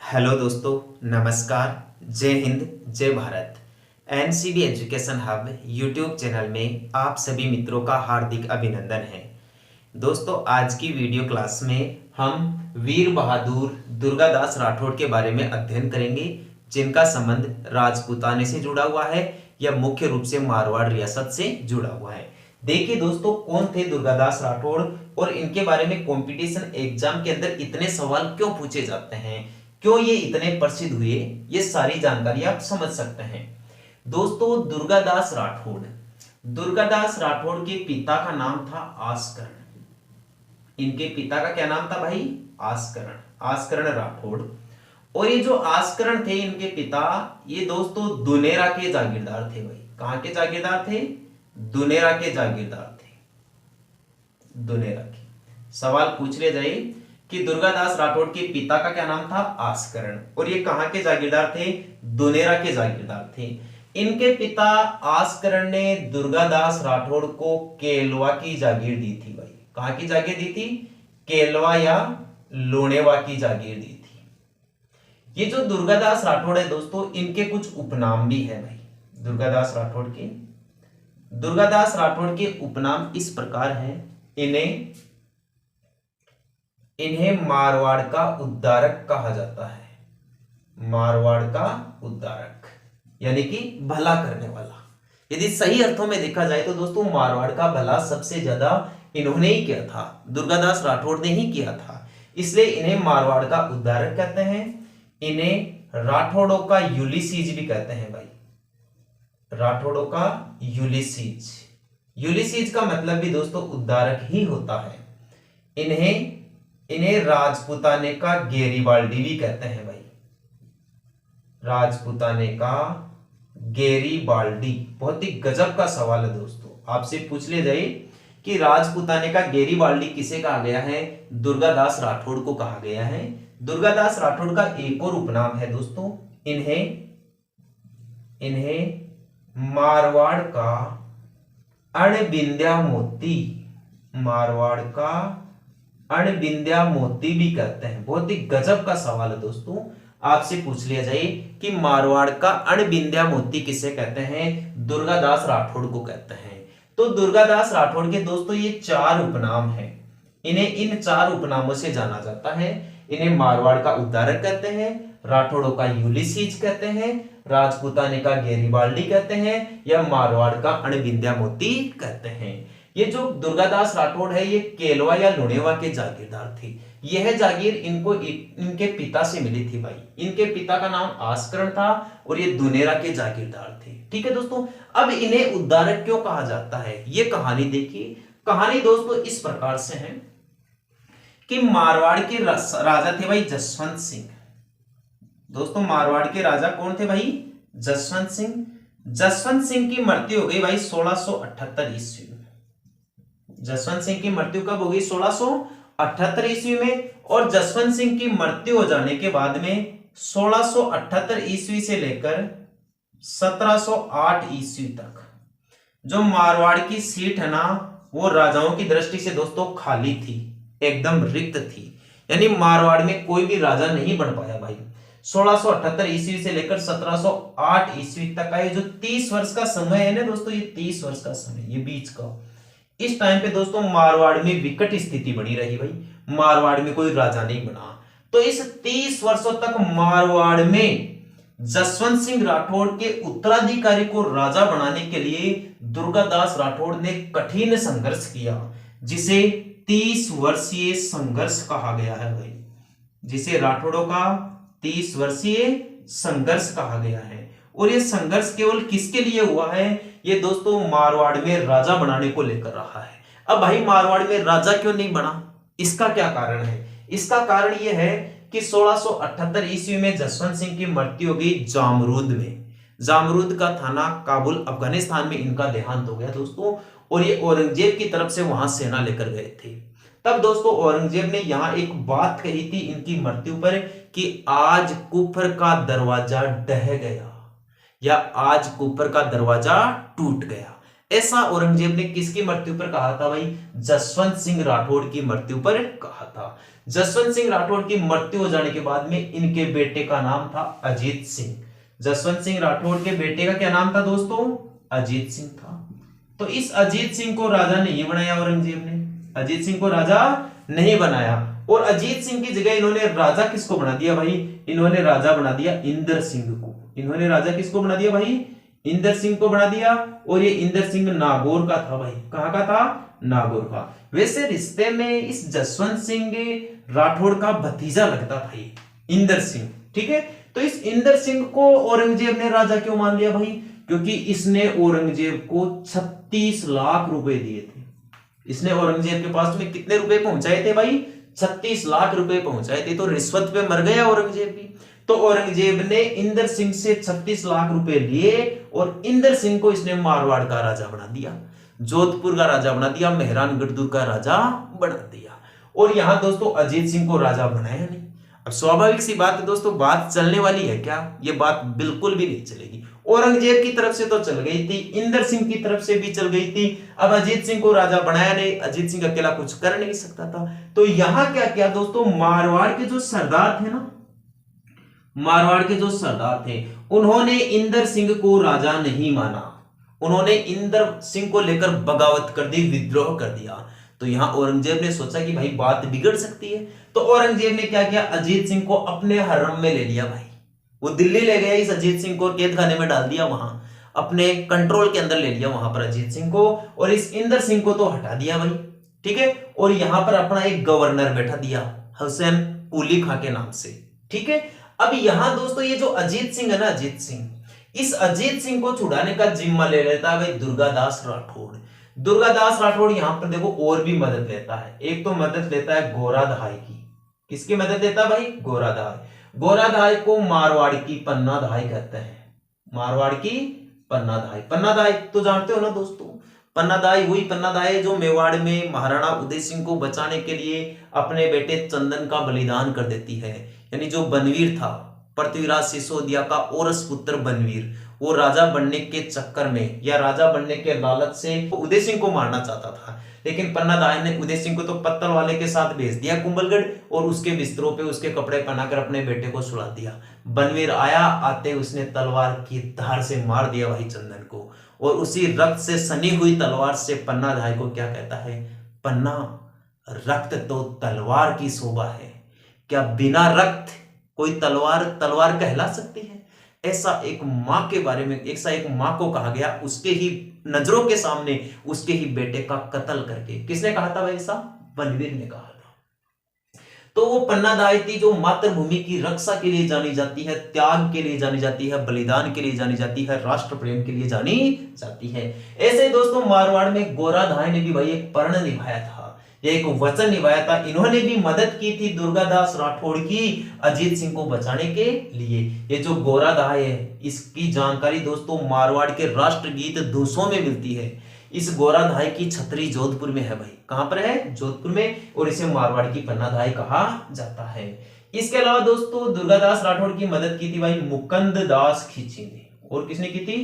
Hello दोस्तों, नमस्कार। जय हिंद, जय Bharat. NCD education hub YouTube channel में आप सभी मित्रों का हार्दिक अभिनंदन है। दोस्तों, आज की वीडियो क्लास में हम वीर बहादुर दुर्गादास राठौड़ के बारे में अध्ययन करेंगे, जिनका संबंध राजपूताने से जुड़ा हुआ है या मुख्य रूप से मारवाड़ रियासत से जुड़ा हुआ है। देखिए दोस्तों, कौन थे दुर्गादास राठौड़ और इनके बारे में कंपटीशन एग्जाम के अंदर इतने सवाल क्यों पूछे जाते हैं, क्यों ये इतने प्रसिद्ध हुए, ये सारी जानकारी आप समझ सकते हैं। दोस्तों, दुर्गादास राठौड़ के पिता का नाम था आस्करण। इनके पिता का क्या नाम था भाई? आस्करण राठौड़। और ये जो आस्करण थे इनके पिता, ये दोस्तों दुनेरा के जागीरदार थे भाई। कहां के जागीरदार थे? दुनेरा के जागीरदार थे। दुनेरा के सवाल पूछ ले जाए कि दुर्गादास राठौड़ के पिता का क्या नाम था? आस्करण। और ये कहां के जागीरदार थे? दुनेरा के जागीरदार थे। इनके पिता आस्करण ने दुर्गादास राठौड़ को केलवा की जागीर दी थी भाई। कहां की जागीर दी थी? केलवा या लोनेवा की जागीर दी थी। ये जो दुर्गादास राठौड़ है दोस्तों, इनके कुछ उपनाम भी है भाई। दुर्गादास राठौड़ के उपनाम इस प्रकार हैं। इन्हें मारवाड़ का उद्धारक कहा जाता है। मारवाड़ का उद्धारक यानी कि भला करने वाला। यदि सही अर्थों में देखा जाए तो दोस्तों, मारवाड़ का भला सबसे ज्यादा इन्होंने ही किया था, दुर्गादास राठौड़ ने ही किया था। इसलिए इन्हें मारवाड़ का उद्धारक कहते हैं। इन्हें राठौड़ों का यूलिसीज भी कहते हैं भाई। राठौड़ों का यूलिसीज का मतलब भी दोस्तों उद्धारक ही होता है। इन्हें राजपूताने का गेरीबाल्डी भी कहते हैं भाई। राजपूताने का गेरीबाल्डी बहुत ही गजब का सवाल है दोस्तों। आपसे पूछ ले जाए कि राजपूताने का गेरीबाल्डी किसे कहा गया है? दुर्गादास राठौड़ को कहा गया है। दुर्गादास राठौड़ का एक और उपनाम है दोस्तों। इन्हें मारवाड़ का अणबिंद्या मोती, मारवाड़ का अणबिंद्या मोती भी कहते हैं। बहुत ही गजब का सवाल है दोस्तों। आपसे पूछ लिया जाए कि मारवाड़ का अणबिंद्या मोती किसे कहते हैं? दुर्गादास राठौड़ को कहते हैं। तो दुर्गादास राठौड़ के दोस्तों ये 4 उपनाम हैं। इन्हें इन 4 उपनामों से जाना जाता है। इन्हें मारवाड़ का उद्धारक कहते हैं, राठौड़ों का यूलिसीज कहते हैं, राजपूताने का गेरीबाल्डी कहते हैं, या मारवाड़ का अणबिंद्या मोती कहते हैं। ये जो दुर्गादास राठौड़ है ये केलवा या लुणेवा के जागीरदार थे। यह जागीर इनके पिता से मिली थी भाई। इनके पिता का नाम आस्करण था और ये दुनेरा के जागीरदार थे। ठीक है दोस्तों, अब इन्हें उद्धारक क्यों कहा जाता है, ये कहानी देखिए। कहानी दोस्तों इस प्रकार से है कि मारवाड़ के राजा थे भाई जसवंत सिंह। दोस्तों, मारवाड़ के राजा कौन थे भाई? जसवंत सिंह। जसवंत सिंह की मृत्यु हो गई भाई 1678 ईस्वी में। जसवंत सिंह की मृत्यु कब हो गई? 1678 ईस्वी में। और जसवंत सिंह की मृत्यु हो जाने के बाद में 1678 ईस्वी से लेकर 1708 ईस्वी तक जो मारवाड़ की सीट है ना, वो राजाओं की दृष्टि से दोस्तों खाली थी, एकदम रिक्त थी। यानी मारवाड़ में कोई भी राजा नहीं बन पाया भाई। 1678 ईस्वी से लेकर 1708 ईस्वी तक का ये जो 30 वर्ष का समय है ना दोस्तों, ये 30 वर्ष का समय, ये बीच का, इस टाइम पे दोस्तों मारवाड़ में विकट स्थिति बनी रही भाई। मारवाड़ में कोई राजा नहीं बना। तो इस 30 वर्षों तक मारवाड़ में जसवंत सिंह राठौड़ के उत्तराधिकारी को राजा बनाने के लिए दुर्गादास राठौड़ ने कठिन संघर्ष किया, जिसे 30 वर्षीय संघर्ष कहा गया है भाई। जिसे राठौड़ों का 30 वर्षीय संघर्ष कहा गया है। और ये संघर्ष केवल किसके लिए हुआ है? ये दोस्तों मारवाड़ में राजा बनाने को लेकर रहा है। अब भाई मारवाड़ में राजा क्यों नहीं बना, इसका क्या कारण है? इसका कारण यह है कि 1678 ईस्वी में जसवंत सिंह की मृत्यु हो गई जामरूद में। जामरूद का थाना काबुल अफगानिस्तान में इनका देहांत हो गया दोस्तों। और ये औरंगजेब की तरफ से वहां सेना लेकर गए थे। तब दोस्तों औरंगजेब ने यहां एक बात कही थी इनकी मृत्यु पर कि आज कुफर का दरवाजा ढह गया, या आज कुफर का दरवाजा टूट गया। ऐसा औरंगजेब ने किसकी मृत्यु पर कहा था भाई? जसवंत सिंह राठौड़ की मृत्यु पर कहा था। जसवंत सिंह राठौड़ की मृत्यु हो जाने के बाद में इनके बेटे का नाम था अजीत सिंह। जसवंत सिंह राठौड़ के बेटे का क्या नाम था दोस्तों? अजीत सिंह था। तो इस अजीत सिंह को राजा नहीं बनाया औरंगजेब ने, अजीत सिंह को राजा नहीं बनाया। और अजीत सिंह की जगह इन्होंने राजा किसको बना दिया भाई? इन्होंने राजा बना दिया इंदर सिंह को। इन्होंने राजा किसको बना दिया भाई? इंदर सिंह को बना दिया। और ये इंदर सिंह नागौर का था भाई। कहां का था? नागौर का। वैसे रिश्ते में इस जसवंत सिंह राठौड़ का भतीजा लगता था ये इंदर सिंह, ठीक है। तो इस इंदर सिंह को औरंगजेब ने राजा क्यों मान लिया भाई? क्योंकि इसने औरंगजेब को 36 लाख रुपए दिए थे। इसने औरंगजेब के पास में कितने रुपए पहुंचाए थे भाई? 36 लाख रुपए पहुंचाए थे। तो रिश्वत पे मर गया औरंगजेब भी। तो औरंगजेब ने इंदर सिंह से 36 लाख रुपए लिए और इंदर सिंह को इसने मारवाड़ का राजा बना दिया, जोधपुर का राजा बना दिया, मेहरानगढ़ का राजा बना दिया। और यहां दोस्तों अजीत सिंह को राजा बनाया नहीं। अब स्वाभाविक सी बात है दोस्तों, बात चलने वाली है क्या? ये बात बिल्कुल भी नहीं चलेगी। औरंगजेब की तरफ से तो चल गई थी, इंदर सिंह की तरफ से भी चल गई थी। अब अजीत सिंह को राजा बनाया नहीं, अजीत सिंह अकेला कुछ कर नहीं सकता था। तो यहां क्या किया दोस्तों, मारवाड़ के जो सरदार थे ना, मारवाड़ के जो सरदार थे, उन्होंने इंदर सिंह को राजा नहीं माना। उन्होंने इंदर सिंह को लेकर बगावत कर दी, विद्रोह कर दिया। तो यहां औरंगजेब ने सोचा कि भाई बात बिगड़ सकती है। तो औरंगजेब ने क्या किया, अजीत सिंह को अपने हरम में ले लिया भाई। वो दिल्ली ले गया इस अजीत सिंह को, कैद खाने में डाल दिया, वहां अपने कंट्रोल के अंदर ले लिया वहां पर अजीत सिंह को। और इस इंदर सिंह को तो हटा दिया भाई, ठीक है। और यहां पर अपना एक गवर्नर बैठा दिया, हुसैन कुली खां के नाम से, ठीक है। अब यहां दोस्तों ये जो अजीत सिंह है ना, अजीत सिंह, इस अजीत सिंह को छुड़ाने का जिम्मा ले लेता है भाई दुर्गादास राठौड़। दुर्गादास राठौड़ यहां पर देखो और भी मदद लेता है। एक तो मदद लेता है गोराधाय की। किसकी मदद लेता है भाई? गोराधाय। गोराधाय को मारवाड़ की पन्नाधाय कहते हैं। मारवाड़ की पन्नाधाय। पन्नाधाय तो जानते हो ना दोस्तों, पन्नाधाय वही पन्नाधाय जो मेवाड़ में महाराणा उदय सिंह को बचाने के लिए अपने बेटे चंदन का बलिदान कर देती है। यानी जो बनवीर था, पृथ्वीराज सिसोदिया का औरस पुत्र बनवीर, वो राजा बनने के चक्कर में या राजा बनने के लालच से उदय सिंह को मारना चाहता था। लेकिन पन्नाधाय ने उदय सिंह को तो पत्तल वाले के साथ भेज दिया कुंभलगढ़, और उसके बिस्तरों पे उसके कपड़े पहनाकर अपने बेटे को सुला दिया। बनवीर आया, आते उसने तलवार की धार से मार दिया भाई चंदन को। और उसी रक्त से सनी हुई तलवार से पन्नाधाय को क्या कहता है? पन्ना, रक्त तो तलवार की शोभा है, क्या बिना रक्त कोई तलवार तलवार कहला सकती है? ऐसा एक मां के बारे में, ऐसा एक मां को कहा गया, उसके ही नजरों के सामने उसके ही बेटे का कत्ल करके। किसने कहा था भाई? ऐसा बनवीर ने कहा था। तो वो पन्नाधाय थी जो मातृभूमि की रक्षा के लिए जानी जाती है, त्याग के लिए जानी जाती है, बलिदान के लिए जानी जाती है, राष्ट्र प्रेम के लिए जानी जाती है। ऐसे दोस्तों मारवाड़ में गोराधाय ने भी भाई एक पर्ण निभाया था, एक वचन निभाया था। इन्होंने भी मदद की थी दुर्गादास राठौड़ की अजीत सिंह को बचाने के लिए। ये जो गोराधाय है, इसकी जानकारी दोस्तों मारवाड़ के राष्ट्रगीत धूसों में मिलती है। इस गोराधाय की छतरी जोधपुर में है भाई। कहां पर है? जोधपुर में। और इसे मारवाड़ की पन्नाधाय कहा जाता है। इसके अलावा दोस्तों दुर्गादास राठौड़ की मदद की थी भाई मुकुंद दास खींची ने। और किसने की थी?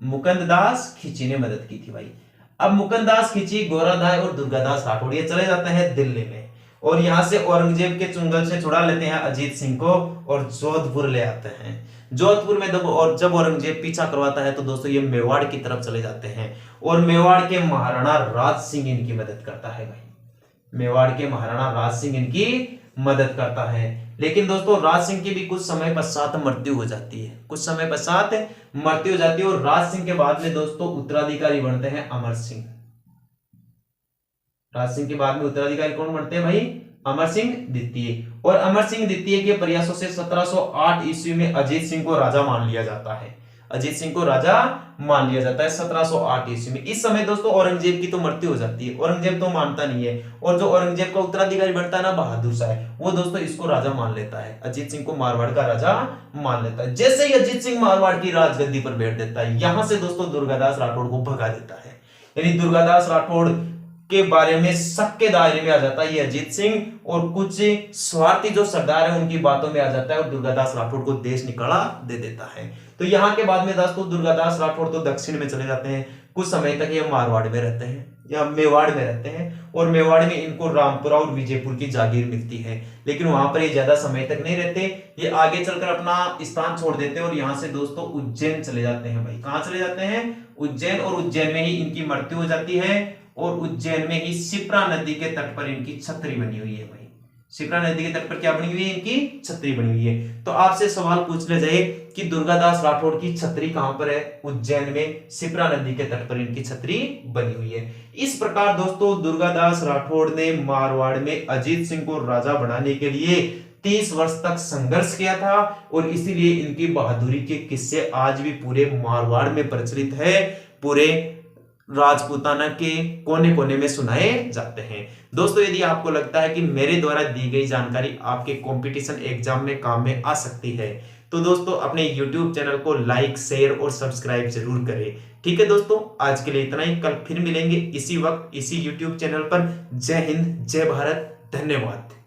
मुकुंद दास खींची ने मदद की थी भाई। अब मुकुंदास खींची, गोराधाय और दुर्गादास राठौड़ ये चले जाते हैं दिल्ली में, और यहां से औरंगजेब के चुंगल से छुड़ा लेते हैं अजीत सिंह को और जोधपुर ले आते हैं। जोधपुर में जब औरंगजेब पीछा करवाता है तो दोस्तों ये मेवाड़ की तरफ चले जाते हैं, और मेवाड़ के महाराणा राज सिंह इनकी मदद करता है भाई। मेवाड़ के महाराणा राज सिंह इनकी मदद करता है। लेकिन दोस्तों राज सिंह की भी कुछ समय पश्चात मृत्यु हो जाती है, कुछ समय पश्चात मृत्यु हो जाती है। और राज सिंह के बाद में दोस्तों उत्तराधिकारी बनते हैं अमर सिंह। राज सिंह के बाद में उत्तराधिकारी कौन बनते हैं भाई? अमर सिंह द्वितीय। और अमर सिंह द्वितीय के प्रयासों से 1708 ईस्वी में अजीत सिंह को राजा मान लिया जाता है। अजीत सिंह को राजा मान लिया जाता है 1708 ईस्वी में। इस समय दोस्तों औरंगजेब की तो मृत्यु हो जाती है, औरंगजेब तो मानता नहीं है, और जो औरंगजेब का उत्तराधिकारी बनता है ना बहादुर शाह, वो दोस्तों इसको राजा मान लेता है, अजीत सिंह को मारवाड़ का राजा मान लेता है। जैसे ही अजीत सिंह मारवाड़ की राजगद्दी पर बैठ देता है, यहां से दोस्तों दुर्गादास राठौड़ को भगा देता है। यानी दुर्गादास राठौड़ के बारे में शक के दायरे में आ जाता है ये अजीत सिंह, और कुछ स्वार्थी जो सरदार है उनकी बातों में आ जाता है और दुर्गादास राठौड़ को देश निकाला दे देता है। तो यहां के बाद में दोस्तों दुर्गादास राठौड़ तो दक्षिण में चले जाते हैं, कुछ समय तक ये मारवाड़ में रहते हैं या मेवाड़ में रहते हैं, और मेवाड़ में इनको रामपुरा और विजयपुर की जागीर मिलती है, लेकिन वहां पर ये ज्यादा समय तक नहीं रहते, ये आगे चलकर अपना स्थान छोड़ देते हैं और यहाँ से दोस्तों उज्जैन चले जाते हैं। भाई कहाँ चले जाते हैं? उज्जैन, और उज्जैन में ही इनकी मृत्यु हो जाती है, और उज्जैन में ही शिप्रा नदी के तट पर इनकी छतरी बनी हुई है। भाई शिप्रा नदी के तट पर क्या बनी हुई है? इनकी छतरी बनी हुई है। तो आपसे सवाल पूछ ले जाए कि दुर्गादास राठौड़ की छतरी कहां पर है? उज्जैन में शिप्रा नदी के तट पर इनकी छतरी बनी हुई है। इस प्रकार दोस्तों दुर्गादास राठौड़ ने मारवाड़ में अजीत सिंह को राजा बनाने के लिए 30 वर्ष तक संघर्ष किया था, और इसीलिए इनकी बहादुरी के किस्से आज भी पूरे मारवाड़ में प्रचलित है, पूरे राजपूताना के कोने कोने में सुनाए जाते हैं। दोस्तों यदि आपको लगता है कि मेरे द्वारा दी गई जानकारी आपके कंपटीशन एग्जाम में काम में आ सकती है, तो दोस्तों अपने YouTube चैनल को लाइक, शेयर और सब्सक्राइब जरूर करें। ठीक है दोस्तों, आज के लिए इतना ही। कल फिर मिलेंगे इसी वक्त इसी YouTube चैनल पर। जय हिंद, जय भारत, धन्यवाद।